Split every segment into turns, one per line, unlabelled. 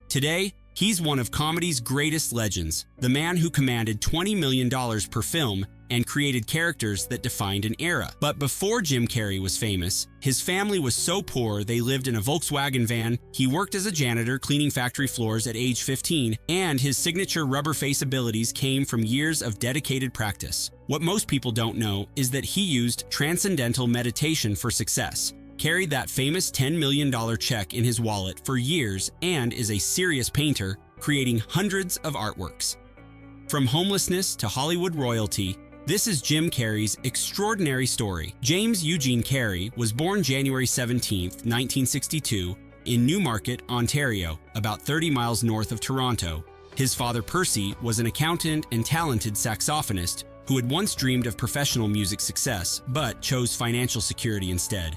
Today, he's one of comedy's greatest legends, the man who commanded $20 million per film and created characters that defined an era. But before Jim Carrey was famous, his family was so poor they lived in a Volkswagen van, he worked as a janitor cleaning factory floors at age 15, and his signature rubber face abilities came from years of dedicated practice. What most people don't know is that he used Transcendental Meditation for success, carried that famous $10 million check in his wallet for years, and is a serious painter, creating hundreds of artworks. From homelessness to Hollywood royalty, this is Jim Carrey's extraordinary story. James Eugene Carrey was born January 17, 1962, in Newmarket, Ontario, about 30 miles north of Toronto. His father, Percy, was an accountant and talented saxophonist who had once dreamed of professional music success, but chose financial security instead.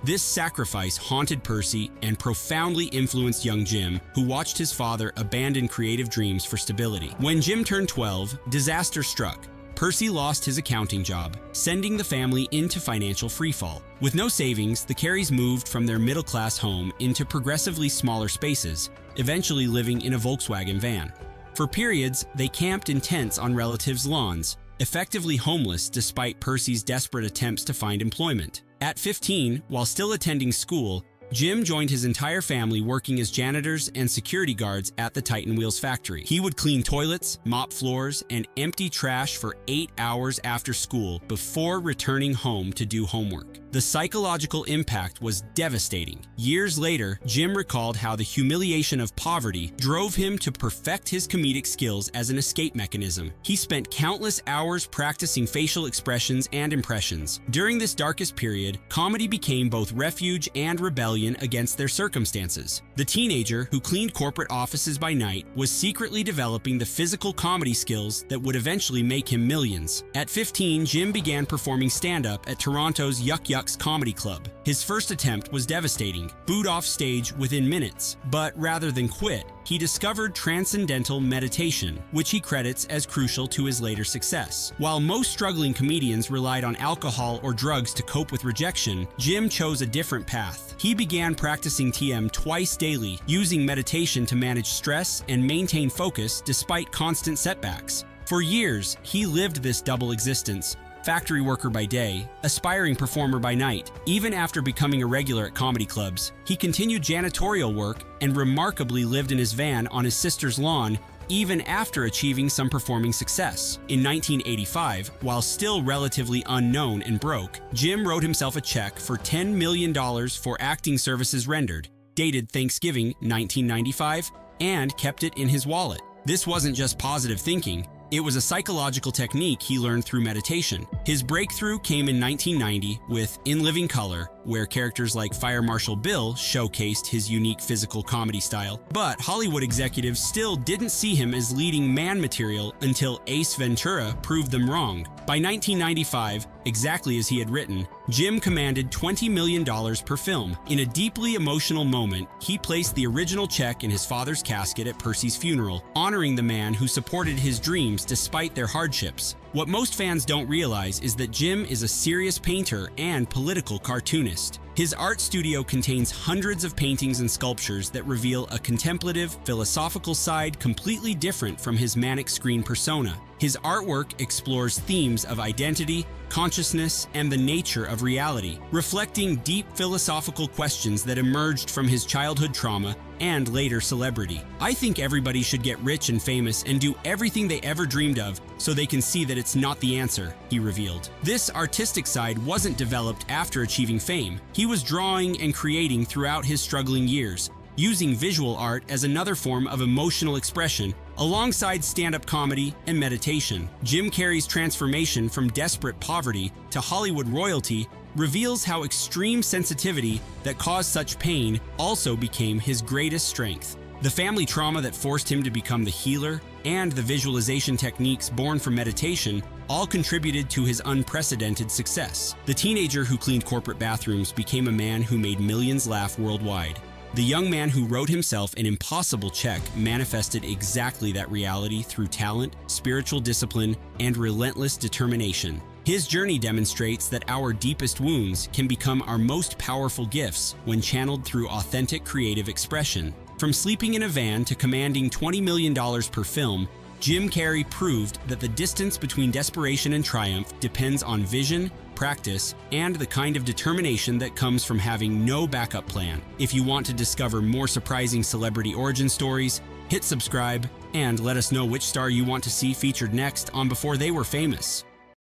This sacrifice haunted Percy and profoundly influenced young Jim, who watched his father abandon creative dreams for stability. When Jim turned 12, disaster struck. Percy lost his accounting job, sending the family into financial freefall. With no savings, the Carreys moved from their middle-class home into progressively smaller spaces, eventually living in a Volkswagen van. For periods, they camped in tents on relatives' lawns, effectively homeless despite Percy's desperate attempts to find employment. At 15, while still attending school, Jim joined his entire family working as janitors and security guards at the Titan Wheels factory. He would clean toilets, mop floors, and empty trash for 8 hours after school before returning home to do homework. The psychological impact was devastating. Years later, Jim recalled how the humiliation of poverty drove him to perfect his comedic skills as an escape mechanism. He spent countless hours practicing facial expressions and impressions. During this darkest period, comedy became both refuge and rebellion against their circumstances. The teenager who cleaned corporate offices by night was secretly developing the physical comedy skills that would eventually make him millions. At 15, Jim began performing stand-up at Toronto's Yuck Yucks Comedy Club. His first attempt was devastating, booed off stage within minutes, but rather than quit, he discovered Transcendental Meditation, which he credits as crucial to his later success. While most struggling comedians relied on alcohol or drugs to cope with rejection, Jim chose a different path. He began practicing TM twice daily, using meditation to manage stress and maintain focus despite constant setbacks. For years, he lived this double existence, factory worker by day, aspiring performer by night. Even after becoming a regular at comedy clubs, he continued janitorial work and remarkably lived in his van on his sister's lawn even after achieving some performing success. In 1985, while still relatively unknown and broke, Jim wrote himself a check for $10 million for acting services rendered, dated Thanksgiving 1995, and kept it in his wallet. This wasn't just positive thinking. It was a psychological technique he learned through meditation. His breakthrough came in 1990 with In Living Color, where characters like Fire Marshal Bill showcased his unique physical comedy style. But Hollywood executives still didn't see him as leading man material until Ace Ventura proved them wrong. By 1995, exactly as he had written, Jim commanded $20 million per film. In a deeply emotional moment, he placed the original check in his father's casket at Percy's funeral, honoring the man who supported his dreams despite their hardships. What most fans don't realize is that Jim is a serious painter and political cartoonist. His art studio contains hundreds of paintings and sculptures that reveal a contemplative, philosophical side completely different from his manic screen persona. His artwork explores themes of identity, consciousness, and the nature of reality, reflecting deep philosophical questions that emerged from his childhood trauma and later celebrity. I think everybody should get rich and famous and do everything they ever dreamed of so they can see that it's not the answer, he revealed. This artistic side wasn't developed after achieving fame. He was drawing and creating throughout his struggling years, using visual art as another form of emotional expression alongside stand-up comedy and meditation. Jim Carrey's transformation from desperate poverty to Hollywood royalty reveals how extreme sensitivity that caused such pain also became his greatest strength. The family trauma that forced him to become the healer and the visualization techniques born from meditation all contributed to his unprecedented success. The teenager who cleaned corporate bathrooms became a man who made millions laugh worldwide. The young man who wrote himself an impossible check manifested exactly that reality through talent, spiritual discipline, and relentless determination. His journey demonstrates that our deepest wounds can become our most powerful gifts when channeled through authentic creative expression. From sleeping in a van to commanding $20 million per film, Jim Carrey proved that the distance between desperation and triumph depends on vision, practice, and the kind of determination that comes from having no backup plan. If you want to discover more surprising celebrity origin stories, hit subscribe and let us know which star you want to see featured next on Before They Were Famous.